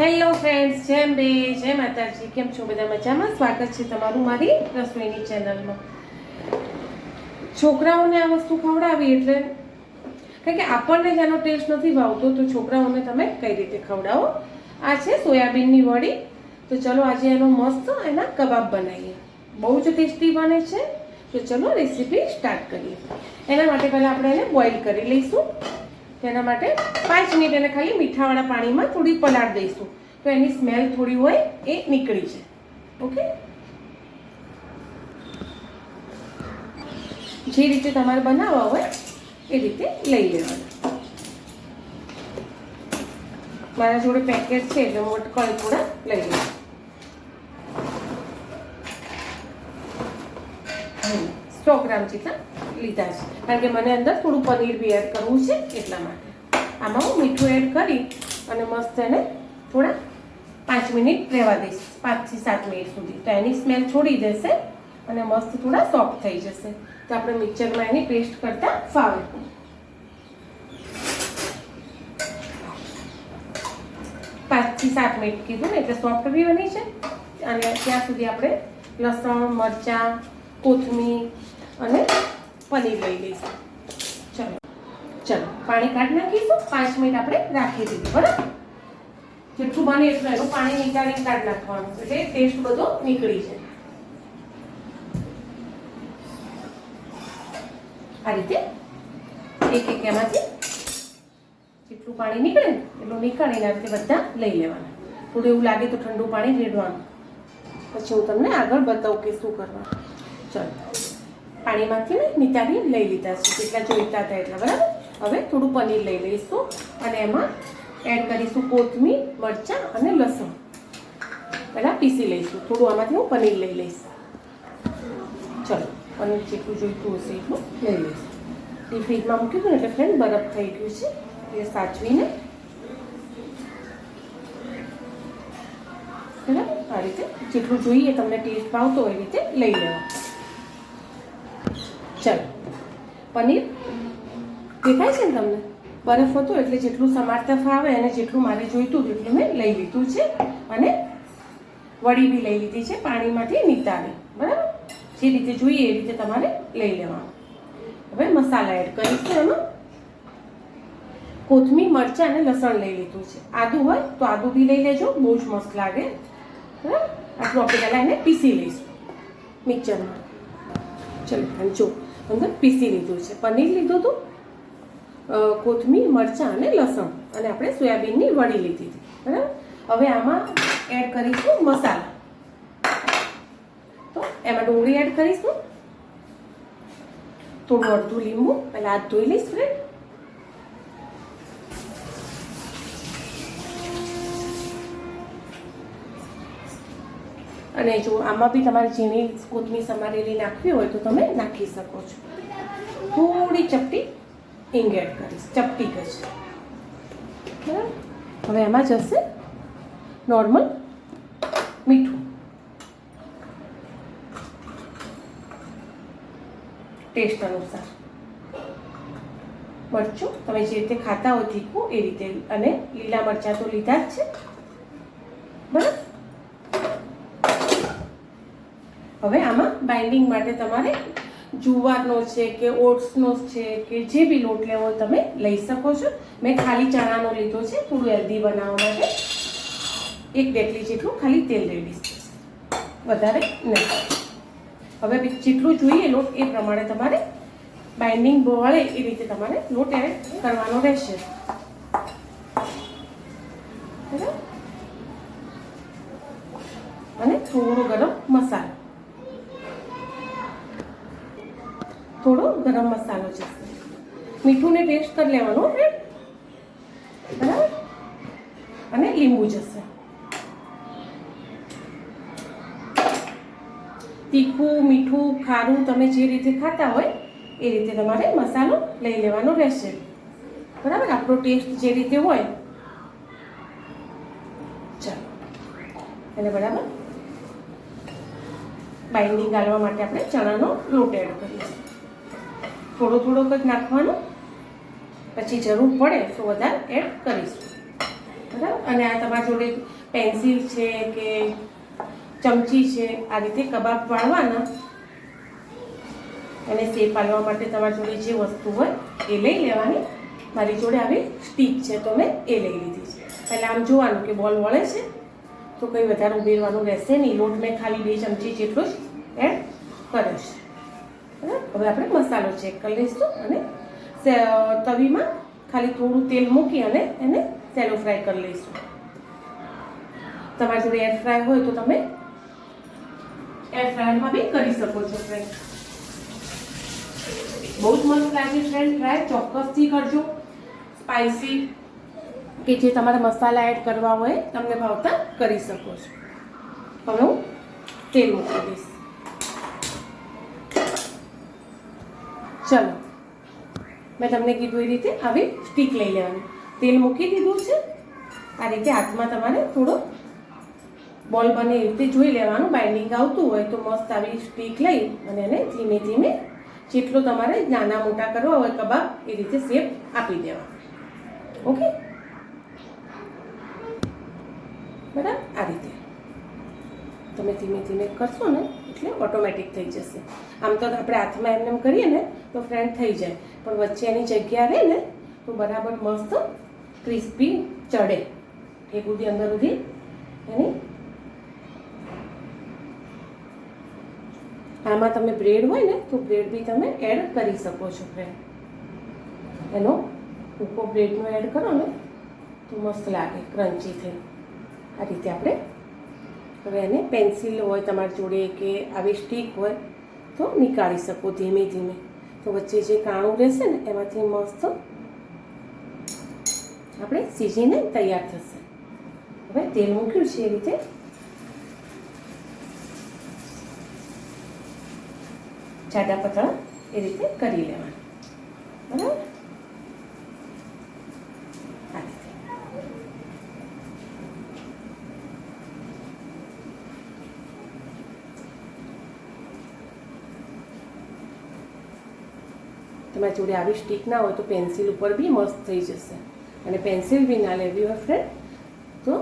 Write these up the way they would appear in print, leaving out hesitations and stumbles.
Hello friends, જેમ બે જય માતાજી. કેમ છો બધા? મજામાં? સ્વાગત છે તમારું મારી રસોઈની ચેનલમાં. છોકરાઓને આ વસ્તુ ખવડાવી એટલે કારણ કે આપણને જેનો ટેસ્ટ નથી ભાવતો તો છોકરાઓને તમે કઈ રીતે ખવડાવો. આ છે સોયાબીનની વડી. તો ચલો આજે એનો મસ્ત એના કબાબ બનાવીએ. બહુ જ ટેસ્ટી બને છે. તો ચલો રેસીપી સ્ટાર્ટ કરીએ. એના માટે પહેલાં આપણે એને બોઇલ કરી લઈશું. તેના માટે 5 મિનિટ એને ખાલી મીઠાવાળા પાણીમાં થોડી પલાળ દઈશું તો એની સ્મેલ થોડી હોય એ નીકળી જાય. ઓકે, જે રીતે તમારે બનાવવા હોય એ રીતે લઈ લેવાના. મારા જોડે પેકેટ છે એટલે મોટકળ થોડા લઈ લઉં. 100 ગ્રામ જેટલા લીધા છે કારણ કે મને અંદર થોડું પનીર બી એડ કરવું છે એટલા માટે. આમાં હું મીઠું એડ કરી અને મસ્ત એને થોડા 5 મિનિટ રહેવા દઈશ, 5 થી 7 મિનિટ સુધી. તો એની સ્મેલ છોડી દેશે અને મસ્ત થોડા સોફ્ટ થઈ જશે. તો આપણે મિક્સરમાં એની પેસ્ટ કરતા ફાવે. 5 થી 7 મિનિટ કીધું ને એટલે સોફ્ટ બી બની છે. અને ત્યાં સુધી આપણે લસણ, મરચાં, કોથમીર અને પનીર લઈ લઈશું. ચલો પાણી કાઢી નાખીશું. 5 મિનિટ આપણે રાખી દીધું. બરાબર, જેટલું બને એટલું એનું પાણી નીકાળીને કાઢી નાખવાનું એટલે ટેસ્ટ બધો નીકળી જાય. આ રીતે એક એમાંથી જેટલું પાણી નીકળે ને એટલું નીકાળીને આ રીતે બધા લઈ લેવાના. થોડું એવું લાગે તો ઠંડુ પાણી રેડવાનું. પછી હું તમને આગળ બતાવું કે શું કરવાનું. ચલો, પાણીમાંથી ને નીતારી લઈ લીધા છે જેટલા જોઈતા હતા એટલા. બરાબર, હવે થોડું પનીર લઈ લઈશું અને એમાં એડ કરીશું કોથમીર, મરચાં અને લસણ. પહેલાં પીસી લઈશું. થોડું આમાંથી હું પનીર લઈ લઈશ. ચલો, પનીર જેટલું જોઈતું હશે એટલું લઈ લઈશું. એ ફ્રીજમાં મૂકી દઉં એટલે ફ્રેન્ડ બરફ થઈ ગયું છે એ સાચવીને. બરાબર, આ રીતે જેટલું જોઈએ તમને ટેસ્ટ ભાવતો હોય એ રીતે લઈ લેવા. ચલો, પનીર દેખાય છે ને તમને? બરફ હતો એટલે જેટલું સમારતા ફાવે અને જેટલું મારે જોઈતું એટલું મેં લઈ લીધું છે. અને વડી બી લઈ લીધી છે પાણીમાંથી નીતારી. બરાબર, જે રીતે જોઈએ એ રીતે તમારે લઈ લેવાનું. હવે મસાલા એડ કરીશું. એમાં કોથમીર, મરચાં અને લસણ લઈ લીધું છે. આદુ હોય તો આદુ બી લઈ લેજો, બહુ જ મસ્ત લાગે. બરાબર, આટલું આપણે પહેલાં એને પીસી લઈશું મિક્સરમાં. ચલો, અને જો અંદર પીસી લીધું છે. પનીર લીધું હતું, કોથમીર, મરચાં અને લસણ, અને આપણે સોયાબીનની વડી લીધી હતી. બરાબર, હવે આમાં એડ કરીશું મસાલા. તો એમાં ડુંગળી એડ કરીશું, થોડું અડધું લીંબુ. પહેલાં હાથ ધોઈ લઈશ ફ્રેન્ડ. અને જો આમાં બી તમારે ઝીણી કોથમીર સમારેલી નાખવી હોય તો તમે નાખી શકો છો. થોડી ચપટી હિંગ એડ કરીશ, ચપટી કરીશ. બરાબર, હવે એમાં જશે નોર્મલ મીઠું, ટેસ્ટ અનુસાર. મરચું તમે જે રીતે ખાતા હોય તીખું એ રીતે, અને લીલા મરચાં તો લીધા જ છે. બરાબર, હવે આમાં બાઇન્ડિંગ માટે તમારે જુવારનો છે કે ઓટ્સનો છે કે જે બી લોટ લેવો હોય તમે લઈ શકો છો. મેં ખાલી ચણાનો લીધો છે થોડું હેલ્ધી બનાવવા માટે. 1 ડેકલી જેટલું ખાલી તેલ રેડીશ, વધારે નહીં. હવે જેટલું જોઈએ લોટ એ પ્રમાણે તમારે બાઇન્ડિંગ વળે એ રીતે તમારે લોટ એડ કરવાનો રહેશે. બરાબર, અને થોડો ગરમ મસાલો, થોડો ગરમ મસાલો છે. મીઠું ને ટેસ્ટ કરી લેવાનું. બરાબર, અને લીંબુ જશે. તીખું, મીઠું, ખારું તમે જે રીતે ખાતા હોય એ રીતે તમારે મસાલો લઈ લેવાનો રહેશે. બરાબર, આપણો ટેસ્ટ જે રીતે હોય. ચાલો, અને બરાબર બાઇન્ડિંગ ગાળવા માટે આપણે ચણાનો લોટ એડ કરીશું. થોડો થોડોક જ નાખવાનો, પછી જરૂર પડે તો વધારે એડ કરીશું. બરાબર. અને આ તમારી જોડે પેન્સિલ છે કે ચમચી છે, આ રીતે કબાબ વાળવાના અને શેપ પાડવા માટે તમારી જોડે જે વસ્તુ હોય એ લઈ લેવાની. મારી જોડે આવી સ્ટીક છે તો મેં એ લઈ લીધી છે. પહેલાં આમ જોવાનું કે બોલ વળે છે તો કંઈ વધારે ઉમેરવાનું રહેશે નહીં. લોટ મેં ખાલી 2 ચમચી જેટલો જ એડ કર્યો છે. બરાબર. હવે આપણે મસાલો ચેક કરી લઈશું અને તવીમાં ખાલી થોડું તેલ મૂકી અને એને સેલો ફ્રાય કરી લઈશું. તમારી જોડે એર ફ્રાય હોય તો તમે એર ફ્રાયરમાં બી કરી શકો છો ફ્રેન્ડ. બહુ જ મસ્ત લાગે ફ્રેન્ડ. ટ્રાય ચોક્કસથી કરજો. સ્પાઇસી કે જે તમારા મસાલા એડ કરવા હોય તમને ભાવતા કરી શકો છો. હવે હું તેલ મૂકી દઈશ. ચલો, મેં તમને કીધું એ રીતે આવી સ્ટીક લઈ લેવાની. તેલ મૂકી દીધું છે. આ રીતે હાથમાં તમારે થોડો બોલ બને એ રીતે જોઈ લેવાનું. બાઇન્ડિંગ આવતું હોય તો મસ્ત આવી સ્ટીક લઈ અને એને ધીમે ધીમે જેટલો તમારે નાના મોટા કરવા હોય કબાબ એ રીતે શેપ આપી દેવા. ઓકે, બરાબર. આ રીતે તમે ધીમે ધીમે કરશો ને એટલે ઓટોમેટિક થઈ જશે. આમ તો આપણે હાથમાં એમને કરીએ ને તો ફ્રેન્ડ થઈ જાય, પણ વચ્ચે એની જગ્યા રહે ને તો બરાબર મસ્ત ક્રિસ્પી ચડે. એ બધી અંદર સુધી એની. આમાં તમે બ્રેડ હોય ને તો બ્રેડ બી તમે એડ કરી શકો છો ફ્રેન્ડ. એનો ટૂંકો બ્રેડનો એડ કરો ને તો મસ્ત લાગે, ક્રન્ચી થઈ. આ રીતે આપણે હવે એને પેન્સિલ હોય તમારી જોડે કે આવી સ્ટીક હોય તો નીકાળી શકો ધીમે ધીમે. તો વચ્ચે જે કાણું રહેશે ને એમાંથી મસ્ત આપણે સીજીને તૈયાર થશે. હવે તેલ મૂક્યું છે એ રીતે જાડા પતળા એ રીતે કરી લેવાના. બરાબર. આ રીતે તમારી જોડે આવી સ્ટીક ના હોય તો પેન્સિલ ઉપર બી મસ્ત થઈ જશે. અને પેન્સિલ બી ના લેવી હોય ફ્રેન્ડ તો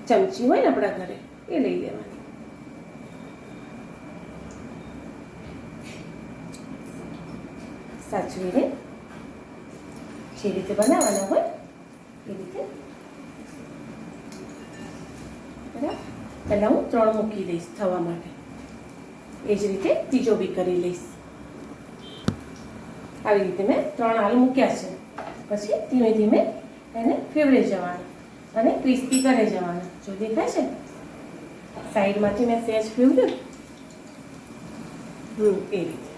ચમચી હોય ને આપણા ઘરે એ લઈ લેવાની. સાચવીને જે રીતે બનાવવાના હોય એ રીતે. બરાબર. પહેલાં હું 3 મૂકી દઈશ થવા માટે. એ જ રીતે ત્રીજો બી કરી લઈશ. આવી રીતે મેં 3 હાલ મૂક્યા છે. પછી ધીમે ધીમે એને ફેવરે જવાનું અને ક્રિસ્પી કરે જવાના. જો દેખાય છે સાઈડમાંથી મેં સહેજ ફેવર્યું એ રીતે.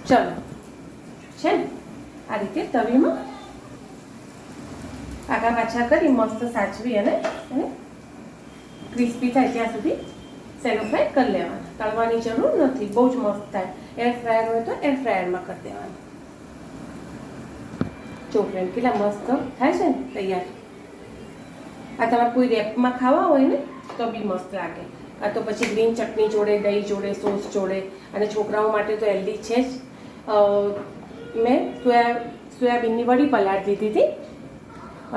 ચલો છે ને આ રીતે તવીમાં આગા પાછા કરી મસ્ત સાચવી અને ક્રિસ્પી થાય ત્યાં સુધી સેલો ફ્રાય કરી લેવાના. તળવાની જરૂર નથી, બહુ જ મસ્ત થાય. એર ફ્રાયર હોય તો એર ફ્રાયરમાં કરી દેવાનું. જો ફ્રેન્ડ કેટલા મસ્ત થાય છે ને તૈયાર. આ તમારે કોઈ રેપમાં ખાવા હોય ને તો બી મસ્ત લાગે. આ તો પછી ગ્રીન ચટણી જોડે, દહીં જોડે, સોસ જોડે. અને છોકરાઓ માટે તો હેલ્ધી છે જ. મેં સોયાબીનની વડી પલાળી દીધી હતી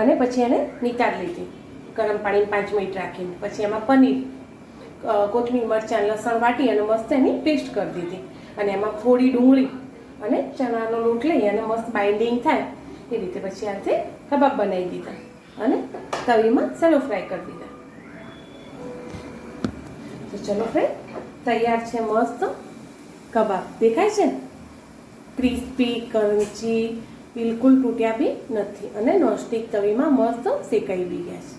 અને પછી એને નિતારી લીધી ગરમ પાણી 5 મિનિટ રાખીને. પછી એમાં પનીર, કોથમીર, મરચાં, લસણ વાટી અને મસ્ત એની પેસ્ટ કરી દીધી. અને એમાં થોડી ડુંગળી અને ચણાનો લોટ લઈ અને મસ્ત બાઇન્ડિંગ થાય એ રીતે પછી આ રીતે કબાબ બનાવી દીધા અને તવીમાં સેલો ફ્રાય કરી દીધા. તો ચલો ફ્રેન્ડ, તૈયાર છે મસ્ત કબાબ. દેખાય છે ને ક્રિસ્પી, ક્રન્ચી, બિલકુલ તૂટ્યા બી નથી અને નોનસ્ટિક તવીમાં મસ્ત શેકાઈ બી ગયા છે.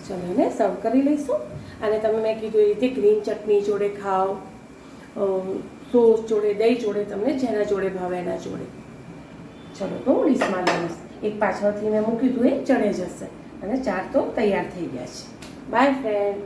ચલો એને સર્વ કરી લઈશું. અને તમે મેં કીધું એ રીતે ગ્રીન ચટણી જોડે ખાઓ, સોસ જોડે, દહીં જોડે, તમને જેના જોડે ભાવે એના જોડે. ચલો તો હું ડીશમાં લઈશ. એક પાછળથી મેં મૂકી દીધું એ ચડે જશે અને 4 તો તૈયાર થઈ ગયા છે. By friend.